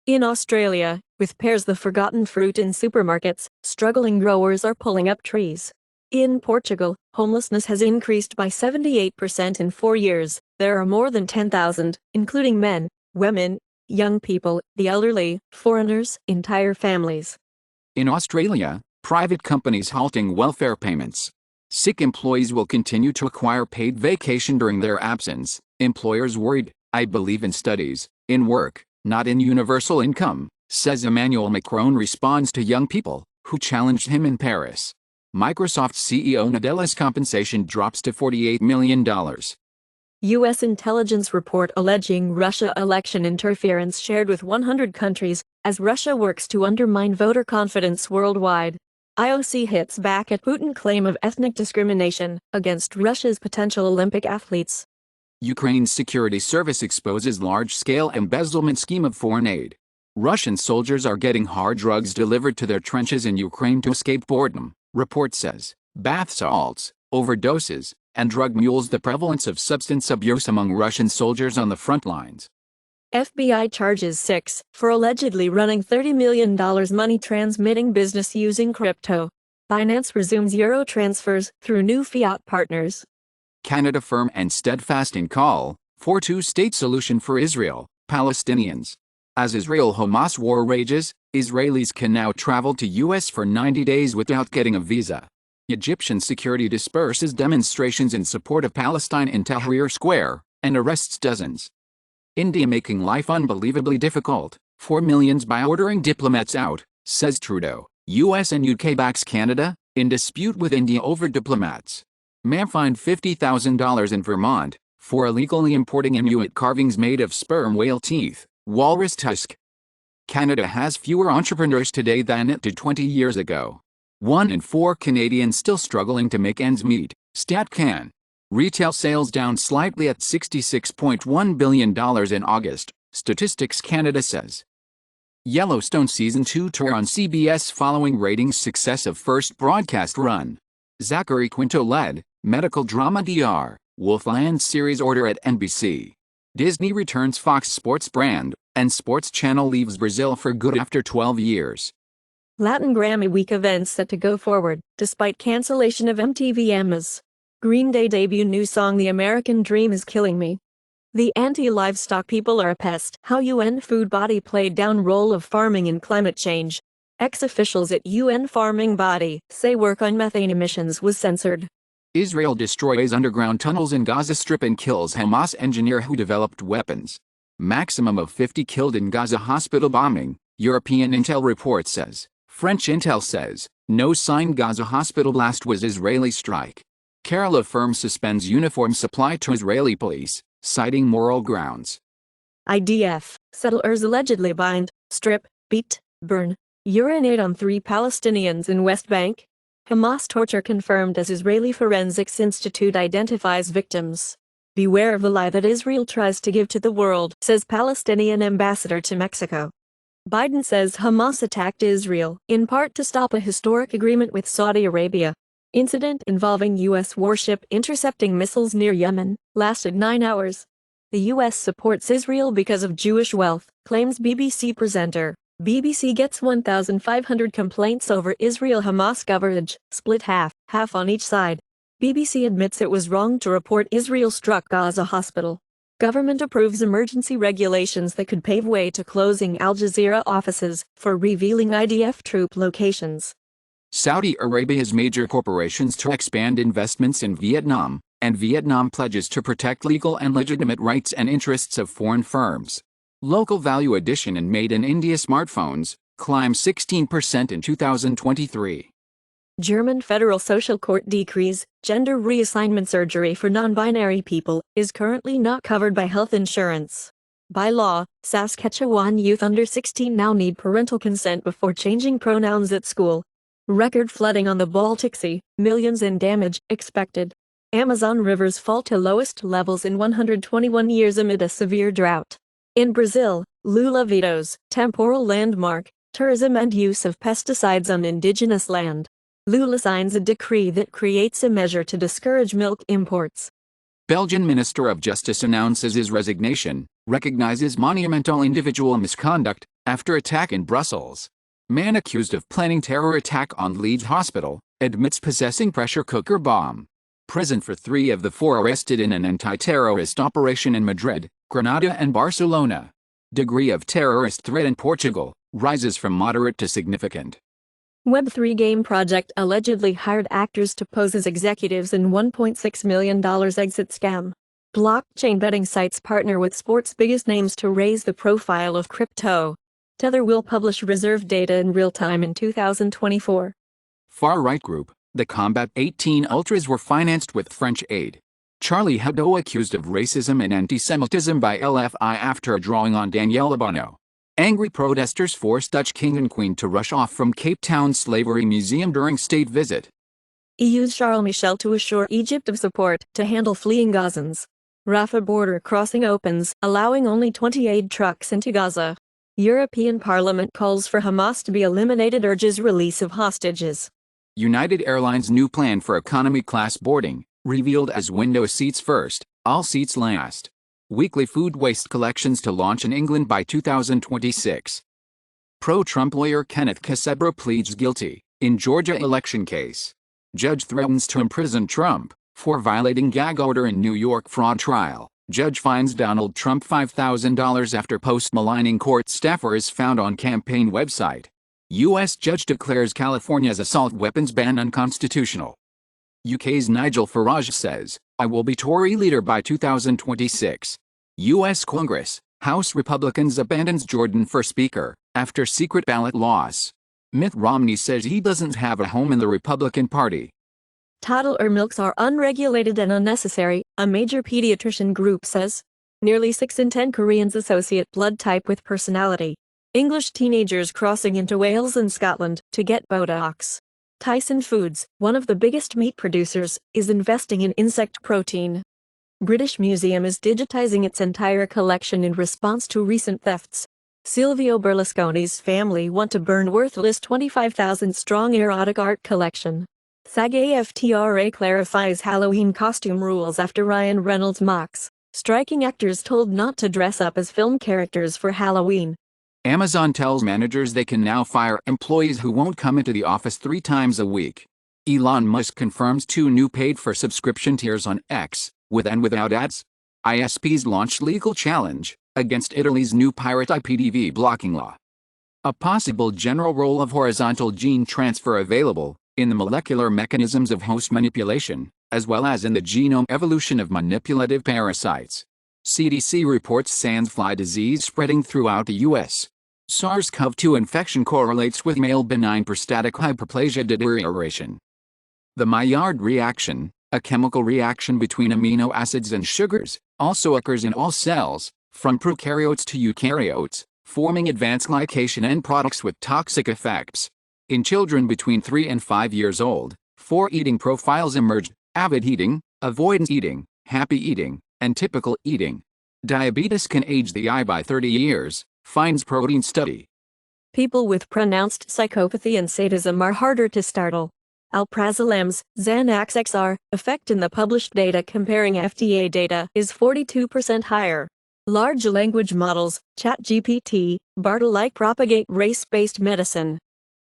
In Australia, with pears the forgotten fruit in supermarkets, struggling growers are pulling up trees. In Portugal, homelessness has increased by 78% in 4 years. There are more than 10,000, including men, women, young people, the elderly, foreigners, entire families. In Australia, private companies halting welfare payments. Sick employees will continue to acquire paid vacation during their absence. Employers worried. I believe in studies, in work, not in universal income, says Emmanuel Macron responds to young people who challenged him in Paris. Microsoft CEO Nadella's compensation drops to $48 million. U.S. intelligence report alleging Russia election interference shared with 100 countries, as Russia works to undermine voter confidence worldwide. IOC hits back at Putin claim of ethnic discrimination against Russia's potential Olympic athletes. Ukraine's security service exposes large-scale embezzlement scheme of foreign aid. Russian soldiers are getting hard drugs delivered to their trenches in Ukraine to escape boredom, report says. Bath salts, overdoses, and drug mules. The prevalence of substance abuse among Russian soldiers on the front lines. FBI charges 6 for allegedly running $30 million money transmitting business using crypto. Binance resumes euro transfers through new fiat partners. Canada firm and steadfast in call for two-state solution for Israel, Palestinians. As Israel-Hamas war rages, Israelis can now travel to U.S. for 90 days without getting a visa. Egyptian security disperses demonstrations in support of Palestine in Tahrir Square and arrests dozens. India making life unbelievably difficult for millions by ordering diplomats out, says Trudeau. U.S. and UK backs Canada in dispute with India over diplomats. Man fined $50,000 in Vermont for illegally importing Inuit carvings made of sperm whale teeth, walrus tusk. Canada has fewer entrepreneurs today than it did 20 years ago. 1 in 4 Canadians still struggling to make ends meet. StatCan. Retail sales down slightly at $66.1 billion in August, Statistics Canada says. Yellowstone Season 2 tour on CBS following ratings success of first broadcast run. Zachary Quinto led medical drama Dr. Wolfland series order at NBC. Disney returns Fox Sports brand, and Sports Channel leaves Brazil for good after 12 years. Latin Grammy Week events set to go forward, despite cancellation of MTV Amas. Green Day debut new song The American Dream is Killing Me. The anti-livestock people are a pest. How UN food body played down role of farming in climate change. Ex-officials at UN farming body say work on methane emissions was censored. Israel destroys underground tunnels in Gaza Strip and kills Hamas engineer who developed weapons. Maximum of 50 killed in Gaza hospital bombing, European intel report says. French intel says, no sign Gaza hospital blast was Israeli strike. Kerala firm suspends uniform supply to Israeli police, citing moral grounds. IDF, settlers allegedly bind, strip, beat, burn, urinate on 3 Palestinians in West Bank. Hamas torture confirmed as Israeli Forensics Institute identifies victims. Beware of the lie that Israel tries to give to the world, says Palestinian ambassador to Mexico. Biden says Hamas attacked Israel, in part to stop a historic agreement with Saudi Arabia. Incident involving U.S. warship intercepting missiles near Yemen lasted 9 hours. The U.S. supports Israel because of Jewish wealth, claims BBC presenter. BBC gets 1,500 complaints over Israel-Hamas coverage, split half on each side. BBC admits it was wrong to report Israel struck Gaza hospital. Government approves emergency regulations that could pave way to closing Al Jazeera offices for revealing IDF troop locations. Saudi Arabia's major corporations to expand investments in Vietnam, and Vietnam pledges to protect legal and legitimate rights and interests of foreign firms. Local value addition in Made in India smartphones climbed 16% in 2023. German Federal Social Court decrees gender reassignment surgery for non-binary people is currently not covered by health insurance. By law, Saskatchewan youth under 16 now need parental consent before changing pronouns at school. Record flooding on the Baltic Sea, millions in damage expected. Amazon rivers fall to lowest levels in 121 years amid a severe drought. In Brazil, Lula vetoes temporal landmark, tourism and use of pesticides on indigenous land. Lula signs a decree that creates a measure to discourage milk imports. Belgian Minister of Justice announces his resignation, recognizes monumental individual misconduct, after attack in Brussels. Man accused of planning terror attack on Leeds Hospital admits possessing pressure cooker bomb. Prison for 3 of the 4 arrested in an anti-terrorist operation in Madrid, Granada and Barcelona. Degree of terrorist threat in Portugal rises from moderate to significant. Web3 game project allegedly hired actors to pose as executives in $1.6 million exit scam. Blockchain betting sites partner with sports' biggest names to raise the profile of crypto. Tether will publish reserve data in real time in 2024. Far-right group, the Combat 18 Ultras were financed with French aid. Charlie Hebdo accused of racism and anti-Semitism by LFI after a drawing on Danielle Bono. Angry protesters forced Dutch king and queen to rush off from Cape Town Slavery Museum during state visit. EU's Charles Michel to assure Egypt of support to handle fleeing Gazans. Rafah border crossing opens, allowing only 20 aid trucks into Gaza. European Parliament calls for Hamas to be eliminated, urges release of hostages. United Airlines' new plan for economy class boarding, revealed as window seats first, all seats last. Weekly food waste collections to launch in England by 2026. Pro-Trump lawyer Kenneth Cassebro pleads guilty in Georgia election case. Judge threatens to imprison Trump for violating gag order in New York fraud trial. Judge fines Donald Trump $5,000 after post maligning court staffer is found on campaign website. U.S. judge declares California's assault weapons ban unconstitutional. UK's Nigel Farage says, "I will be Tory leader by 2026. U.S. Congress, House Republicans abandons Jordan for Speaker, after secret ballot loss. Mitt Romney says he doesn't have a home in the Republican Party. Toddler milks are unregulated and unnecessary, a major pediatrician group says. Nearly 6 in 10 Koreans associate blood type with personality. English teenagers crossing into Wales and Scotland to get Botox. Tyson Foods, one of the biggest meat producers, is investing in insect protein. British Museum is digitizing its entire collection in response to recent thefts. Silvio Berlusconi's family want to burn worthless 25,000-strong erotic art collection. SAG-AFTRA clarifies Halloween costume rules after Ryan Reynolds mocks striking actors told not to dress up as film characters for Halloween. Amazon tells managers they can now fire employees who won't come into the office 3 times a week. Elon Musk confirms 2 new paid-for subscription tiers on X, with and without ads. ISPs launch legal challenge against Italy's new pirate IPTV blocking law. A possible general role of horizontal gene transfer available in the molecular mechanisms of host manipulation, as well as in the genome evolution of manipulative parasites. CDC reports sandfly disease spreading throughout the U.S. SARS-CoV-2 infection correlates with male benign prostatic hyperplasia deterioration. The Maillard reaction, a chemical reaction between amino acids and sugars, also occurs in all cells, from prokaryotes to eukaryotes, forming advanced glycation end products with toxic effects. In children between 3 and 5 years old, 4 eating profiles emerged: avid eating, avoidance eating, happy eating, and typical eating. Diabetes can age the eye by 30 years, finds protein study. People with pronounced psychopathy and sadism are harder to startle. Alprazolam's Xanax XR effect in the published data comparing FDA data is 42% higher. Large language models, ChatGPT, BART-alike propagate race-based medicine.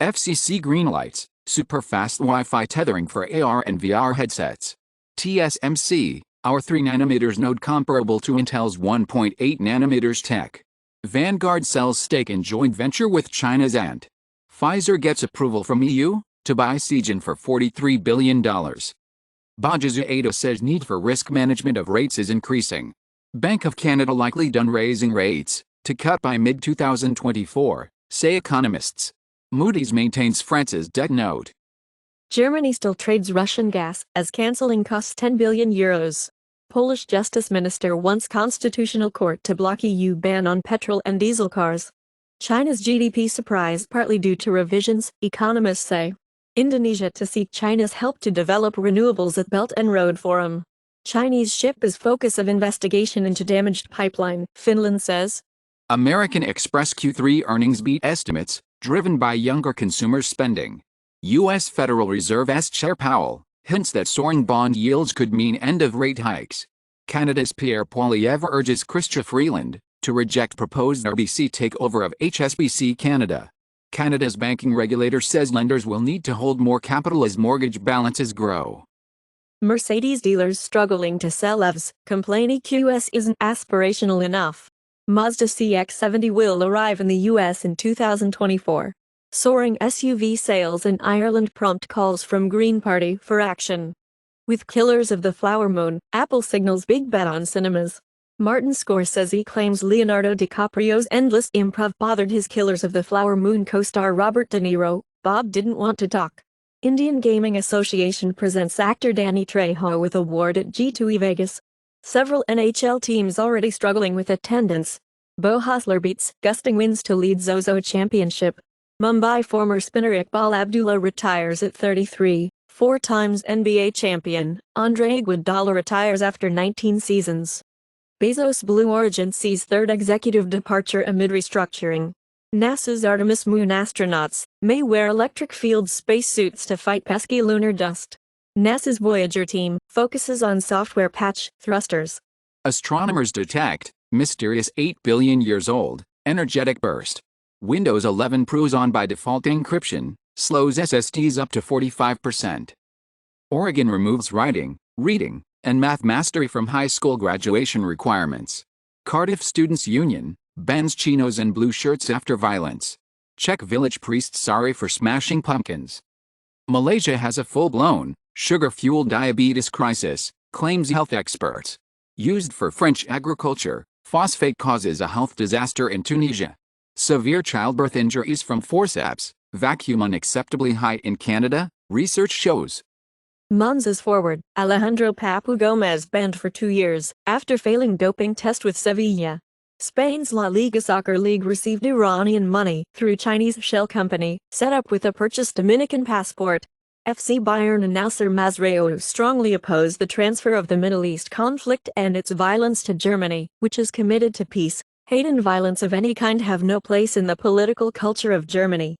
FCC greenlights super-fast Wi-Fi tethering for AR and VR headsets. TSMC, our 3 nanometers node comparable to Intel's 1.8 nanometers tech. Vanguard sells stake in joint venture with China's Ant. Pfizer gets approval from EU to buy Seagen for $43 billion. Bajazu Ado says need for risk management of rates is increasing. Bank of Canada likely done raising rates to cut by mid-2024, say economists. Moody's maintains France's debt note. Germany still trades Russian gas as cancelling costs 10 billion euros. Polish justice minister wants constitutional court to block EU ban on petrol and diesel cars. China's GDP surprised partly due to revisions, economists say. Indonesia to seek China's help to develop renewables at Belt and Road Forum. Chinese ship is focus of investigation into damaged pipeline, Finland says. American Express Q3 earnings beat estimates, driven by younger consumer spending. U.S. Federal Reserve's Chair Powell hints that soaring bond yields could mean end of rate hikes. Canada's Pierre Poilievre urges Chrystia Freeland to reject proposed RBC takeover of HSBC Canada. Canada's banking regulator says lenders will need to hold more capital as mortgage balances grow. Mercedes dealers struggling to sell EVs, complain EQS isn't aspirational enough. Mazda CX-70 will arrive in the US in 2024. Soaring SUV sales in Ireland prompt calls from Green Party for action. With Killers of the Flower Moon, Apple signals big bet on cinemas. Martin Scorsese claims Leonardo DiCaprio's endless improv bothered his Killers of the Flower Moon co-star Robert De Niro. Bob didn't want to talk. Indian Gaming Association presents actor Danny Trejo with award at G2E Vegas. Several NHL teams already struggling with attendance. Bo Hostler beats gusting wins to lead Zozo Championship. Mumbai former spinner Iqbal Abdullah retires at 33. Four times NBA champion Andre Iguodala retires after 19 seasons. Bezos Blue Origin sees third executive departure amid restructuring. NASA's Artemis moon astronauts may wear electric field spacesuits to fight pesky lunar dust. NASA's Voyager team focuses on software patch thrusters. Astronomers detect mysterious 8 billion years old energetic burst. Windows 11 Pro's on by default encryption slows SSDs up to 45%. Oregon removes writing, reading, and math mastery from high school graduation requirements. Cardiff Students' Union bans chinos and blue shirts after violence. Czech village priest sorry for smashing pumpkins. Malaysia has a full-blown, sugar-fueled diabetes crisis, claims health experts. Used for French agriculture, phosphate causes a health disaster in Tunisia. Severe childbirth injuries from forceps, vacuum unacceptably high in Canada, research shows. Monza's forward, Alejandro Papu Gomez banned for 2 years, after failing doping test with Sevilla. Spain's La Liga Soccer League received Iranian money through Chinese shell company, set up with a purchased Dominican passport. FC Bayern and Nasser Mazraoui strongly oppose the transfer of the Middle East conflict and its violence to Germany, which is committed to peace. Hate and violence of any kind have no place in the political culture of Germany.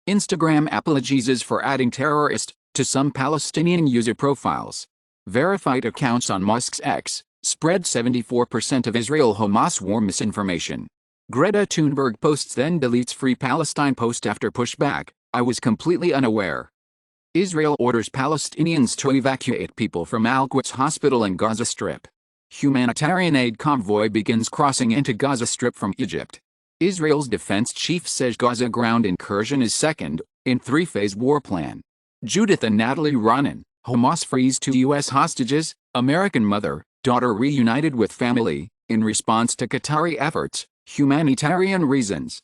Instagram apologizes for adding terrorist to some Palestinian user profiles. Verified accounts on Musk's X spread 74% of Israel-Hamas war misinformation. Greta Thunberg posts then deletes Free Palestine post after pushback. I was completely unaware. Israel orders Palestinians to evacuate people from Al-Quds Hospital in Gaza Strip. Humanitarian aid convoy begins crossing into Gaza Strip from Egypt. Israel's defense chief says Gaza ground incursion is second in three-phase war plan. Judith and Natalie Ronan, Hamas frees 2 U.S. hostages, American mother, daughter reunited with family, in response to Qatari efforts, humanitarian reasons.